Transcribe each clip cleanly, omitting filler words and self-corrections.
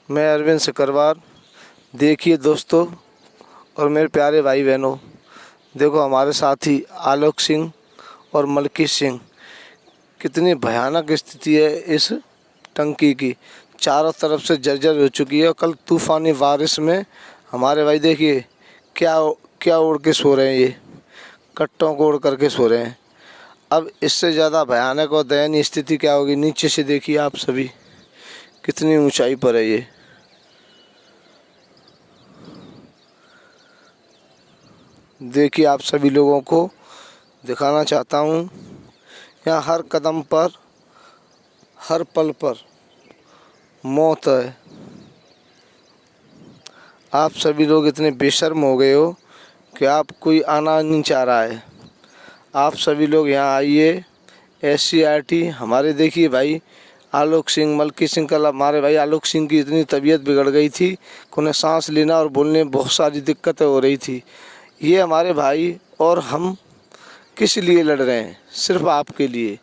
मैं अरविंद सिकरवार। देखिए दोस्तों और मेरे प्यारे भाई बहनों, देखो हमारे साथी आलोक सिंह और मलकी सिंह, कितनी भयानक स्थिति है इस टंकी की। चारों तरफ से जर्जर हो चुकी है। कल तूफ़ानी बारिश में हमारे भाई देखिए क्या क्या उड़ के सो रहे हैं, ये कट्टों को उड़ करके सो रहे हैं। अब इससे ज़्यादा भयानक और दयनीय स्थिति क्या होगी। नीचे से देखिए आप सभी, कितनी ऊंचाई पर है ये। देखिए आप सभी लोगों को दिखाना चाहता हूँ, यहाँ हर कदम पर, हर पल पर मौत है। आप सभी लोग इतने बेशर्म हो गए हो कि आप कोई आना नहीं चाह रहा है। आप सभी लोग यहाँ आइए। SCRT हमारे देखिए भाई आलोक सिंह, मलकी सिंह, कल हमारे भाई आलोक सिंह की इतनी तबीयत बिगड़ गई थी कि उन्हें सांस लेना और बोलने में बहुत सारी दिक्कतें हो रही थी। ये हमारे भाई और हम किस लिए लड़ रहे हैं? सिर्फ आपके लिए,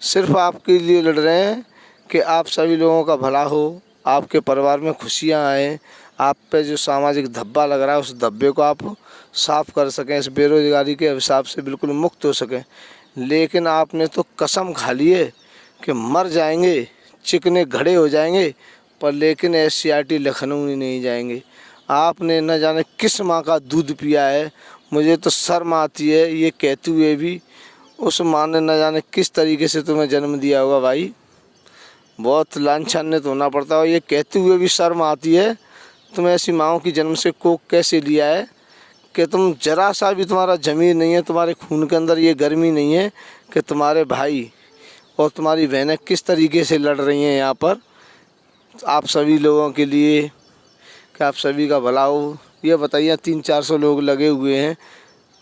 सिर्फ आपके लिए लड़ रहे हैं कि आप सभी लोगों का भला हो, आपके परिवार में खुशियाँ आएँ, आप पे जो सामाजिक धब्बा लग रहा है उस धब्बे को आप साफ़ कर सकें, इस बेरोज़गारी के अभिशाप से बिल्कुल मुक्त हो सकें। लेकिन आपने तो कसम खा ली है कि मर जाएंगे, चिकने घड़े हो जाएंगे, पर लेकिन SCRT लखनऊ ही नहीं जाएंगे। आपने न जाने किस माँ का दूध पिया है। मुझे तो शर्म आती है ये कहते हुए भी। उस माँ ने न जाने किस तरीके से तुम्हें जन्म दिया होगा भाई, बहुत लांछनित होना पड़ता है। ये कहते हुए भी शर्म आती है, तुम ऐसी माँओं की जन्म से कोख कैसे लिया है कि तुम जरा सा भी, तुम्हारा ज़मीर नहीं है, तुम्हारे खून के अंदर ये गर्मी नहीं है कि तुम्हारे भाई और तुम्हारी बहनें किस तरीके से लड़ रही हैं यहाँ पर आप सभी लोगों के लिए कि आप सभी का भला हो। ये बताइए 300-400 लोग लगे हुए हैं,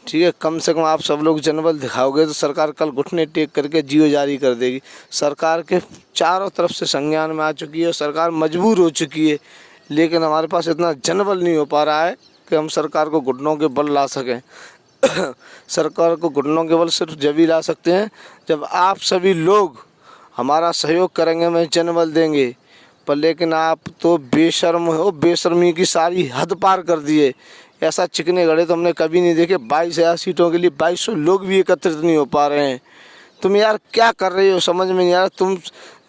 ठीक है। कम से कम आप सब लोग जनबल दिखाओगे तो सरकार कल घुटने टेक करके जियो जारी कर देगी। सरकार के चारों तरफ से संज्ञान में आ चुकी है और सरकार मजबूर हो चुकी है, लेकिन हमारे पास इतना जनबल नहीं हो पा रहा है कि हम सरकार को घुटनों के बल ला सकें। सरकार को घुटनों के बल सिर्फ जब ही ला सकते हैं जब आप सभी लोग हमारा सहयोग करेंगे, में जनबल देंगे। पर लेकिन आप तो बेशर्म हो, बेशर्मी की सारी हद पार कर दिए। ऐसा चिकने गड़े तो हमने कभी नहीं देखे। 22,000 सीटों के लिए 2200 लोग भी एकत्रित नहीं हो पा रहे हैं। तुम यार क्या कर रहे हो, समझ में नहीं आ रहा। तुम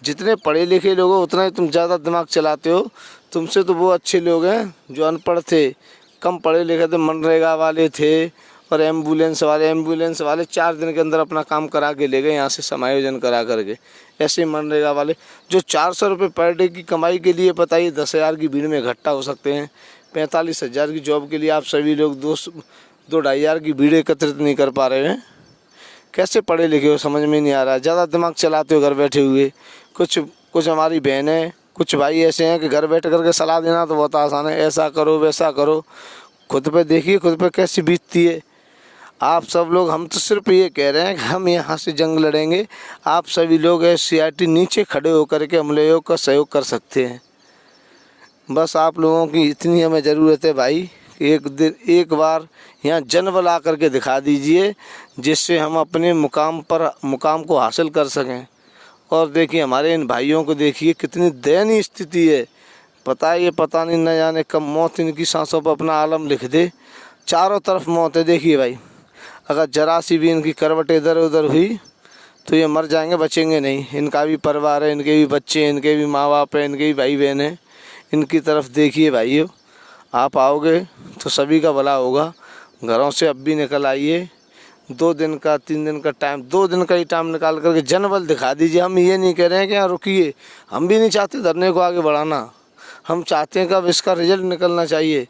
जितने पढ़े लिखे लोग हो उतना ही तुम ज़्यादा दिमाग चलाते हो। तुमसे तो वो अच्छे लोग हैं जो अनपढ़ थे, कम पढ़े लिखे थे, मनरेगा वाले थे और एम्बुलेंस वाले 4 दिन के अंदर अपना काम करा के ले गए यहाँ से समायोजन करा करके। ऐसे मनरेगा वाले जो 400 रुपये पर डे की कमाई के लिए बताइए 10,000 की भीड़ में इकट्ठा हो सकते हैं। 45,000 की जॉब के लिए आप सभी लोग 2-2.5 हज़ार की भीड़ एकत्रित नहीं कर पा रहे हैं। कैसे पढ़े लिखे हो समझ में नहीं आ रहा। ज़्यादा दिमाग चलाते हो घर बैठे हुए। कुछ हमारी बहनें, कुछ भाई ऐसे हैं कि घर बैठ करके सलाह देना तो बहुत आसान है, ऐसा करो वैसा करो। खुद पे देखिए, खुद पे कैसी बीतती है। आप सब लोग, हम तो सिर्फ ये कह रहे हैं कि हम यहाँ से जंग लड़ेंगे। आप सभी लोग SCRT नीचे खड़े होकर के हम लोगों का सहयोग कर सकते हैं। बस आप लोगों की इतनी हमें ज़रूरत है भाई, एक बार यहाँ जनबल आ करके दिखा दीजिए जिससे हम अपने मुकाम को हासिल कर सकें। और देखिए हमारे इन भाइयों को देखिए कितनी दयनीय स्थिति है। पता नहीं न जाने कब मौत इनकी सांसों पर अपना आलम लिख दे। चारों तरफ मौत है। देखिए भाई, अगर जरा सी भी इनकी करवट इधर उधर हुई तो ये मर जाएंगे, बचेंगे नहीं। इनका भी परिवार है, इनके भी बच्चे हैं, इनके भी माँ बाप हैं, इनके भी भाई बहन हैं। इनकी तरफ देखिए भाइयों, आप आओगे तो सभी का भला होगा। घरों से अब भी निकल आइए। 2 दिन का 3 दिन का टाइम, 2 दिन का ही टाइम निकाल करके जनबल दिखा दीजिए। हम ये नहीं कह रहे हैं कि यहाँ रुकिए, हम भी नहीं चाहते धरने को आगे बढ़ाना। हम चाहते हैं कि अब इसका रिजल्ट निकलना चाहिए।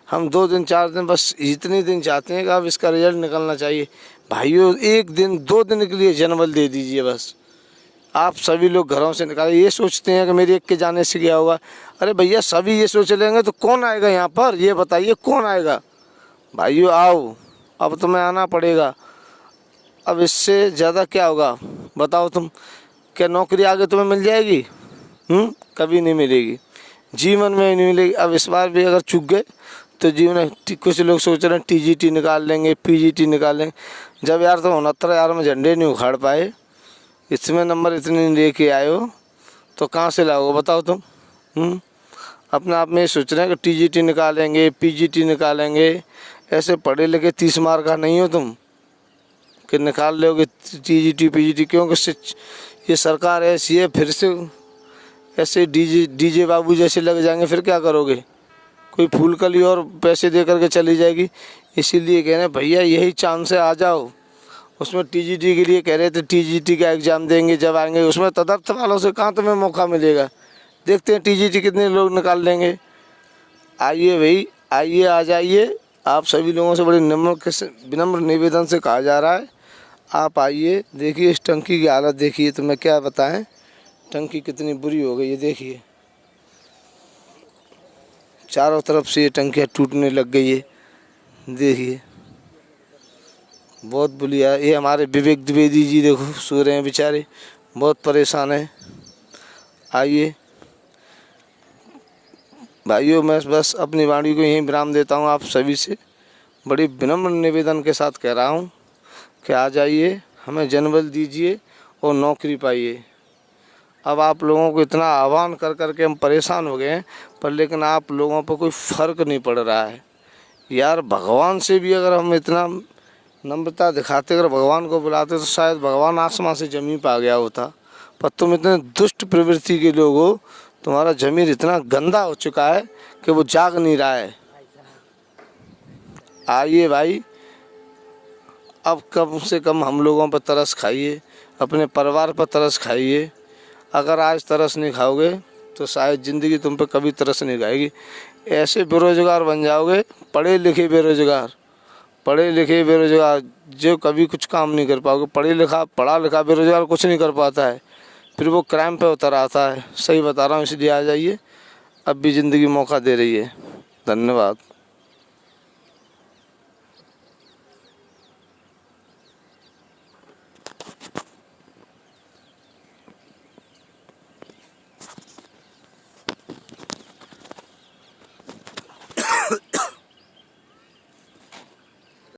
हम 2 दिन 4 दिन बस इतने दिन चाहते हैं कि अब इसका रिजल्ट निकलना चाहिए। भाइयों 1 दिन 2 दिन के लिए जनबल दे दीजिए बस। आप सभी लोग घरों से निकाले। ये सोचते हैं कि मेरे एक के जाने से क्या होगा। अरे भैया सभी ये सोच लेंगे तो कौन आएगा यहाँ पर, ये बताइए कौन आएगा। भाइयों आओ, अब तुम्हें आना पड़ेगा। अब इससे ज़्यादा क्या होगा बताओ तुम। क्या नौकरी आगे तुम्हें मिल जाएगी? कभी नहीं मिलेगी, जीवन में नहीं मिलेगी। अब इस बार भी अगर चूक गए तो जीवन में कुछ लोग सोच रहे हैं TGT निकाल लेंगे, PGT निकाल लेंगे। जब यार तुम 69,000 में झंडे नहीं उखाड़ पाए, इसमें नंबर इतने नहीं लेके आए हो तो कहाँ से लाओगे बताओ तुम। अपने आप में ये सोच रहे हैं कि टीजीटी निकालेंगे, पीजीटी निकालेंगे। ऐसे पढ़े लिखे 30 मार्क का नहीं हो तुम कि निकाल लोगे टीजीटी पीजीटी। क्योंकि ये सरकार ऐसी है, फिर से ऐसे डीजे बाबू जैसे लग जाएंगे, फिर क्या करोगे? कोई फूलकली और पैसे दे करके चली जाएगी। इसीलिए कह रहे हैं भैया यही चांस है, आ जाओ। उसमें टीजीटी के लिए कह रहे थे टीजीटी का एग्ज़ाम देंगे, जब आएंगे उसमें तदर्थ वालों से कहाँ तुम्हें मौका मिलेगा। देखते हैं टीजीटी कितने लोग निकाल लेंगे। आइए भाई, आइए, आ जाइए। आप सभी लोगों से बड़े विनम्र निवेदन से कहा जा रहा है, आप आइए। देखिए इस टंकी की हालत देखिए, तो मैं क्या बताएं, टंकी कितनी बुरी हो गई है। देखिए चारों तरफ से ये टंकियाँ टूटने लग गई है। देखिए बहुत बुरी है। ये हमारे विवेक द्विवेदी जी देखो सो रहे हैं बेचारे, बहुत परेशान हैं। आइए भाइयों, मैं बस अपनी वाणी को यहीं विराम देता हूँ। आप सभी से बड़ी विनम्र निवेदन के साथ कह रहा हूँ कि आ जाइए, हमें जनबल दीजिए और नौकरी पाइए। अब आप लोगों को इतना आह्वान कर कर के हम परेशान हो गए हैं, पर लेकिन आप लोगों पर कोई फ़र्क नहीं पड़ रहा है। यार भगवान से भी अगर हम इतना नम्रता दिखाते, अगर भगवान को बुलाते, तो शायद भगवान आसमान से ज़मीन पर आ गया होता। पर तुम इतने दुष्ट प्रवृत्ति के लोग हो, तुम्हारा ज़मीर इतना गंदा हो चुका है कि वो जाग नहीं रहा है। आइए भाई, अब कम से कम हम लोगों पर तरस खाइए, अपने परिवार पर तरस खाइए। अगर आज तरस नहीं खाओगे तो शायद ज़िंदगी तुम पे कभी तरस नहीं खाएगी। ऐसे बेरोज़गार बन जाओगे, पढ़े लिखे बेरोज़गार, पढ़े लिखे बेरोज़गार जो कभी कुछ काम नहीं कर पाओगे। पढ़ा लिखा बेरोज़गार कुछ नहीं कर पाता है, फिर वो क्राइम पे उतर आता है। सही बता रहा हूँ, इसलिए आ जाइए, अब भी ज़िंदगी मौका दे रही है। धन्यवाद।